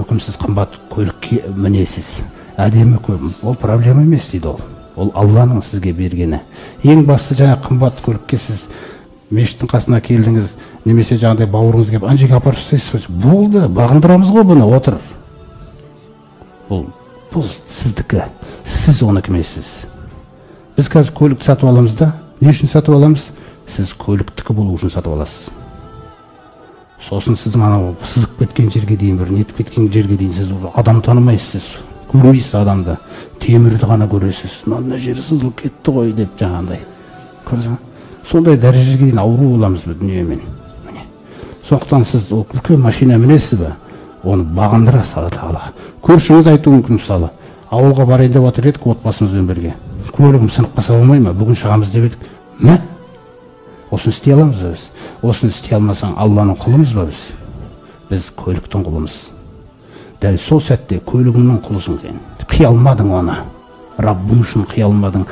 мүмкін сіз қымбат көлікке мінесіз, әдемі көлік, ол проблема емес дейді ол. Ол Алланың сізге бергені. Ең басты жаңа қымбат көлікке сіз мешіттің қасына келдіңіз, немесе жаңағыдай бауырыңыз келіп, ана жерге апарып тастайсыз, болды, бағындырамыз ғой бұны, отыр. Бұл сіздікі, сіз оныкі емессіз. Біз қазір көлікті сатып аламыз да, не үшін сатып аламыз? Сіз көліктікі болу үшін сатып аласыз. Сосын сіз анау сызып кеткен жерге дейін, бір нетіп кеткен жерге дейін сіз адам танымайсыз, көрмейсіз адамды, темірді ғана көресіз. Мына жері сызылып кетті ғой деп жаңағындай. Көрдіңіз бе? Сондай дәрежеге дейін ауру боламыз бұл дүниемен. Сондықтан сіз үлкен машина мінесіз бе, оны бағындырасыз Алла Тағала. Көршіңіз айтуы мүмкін, мысалы, ауылға барайын деп отыр едік отбасымызбен бірге. Көлігім сынып қалса болмай ма? Бүгін шығамыз деп едік. Мә? Осыны істей аламыз ба біз? Осыны істей алмасаң, Алланың құлымыз ба біз? Біз көліктің құлымыз. Дәл сол сәтте көлігіңнің құлысың сен. Қия алмадың оны. Раббың үшін қия алмадың.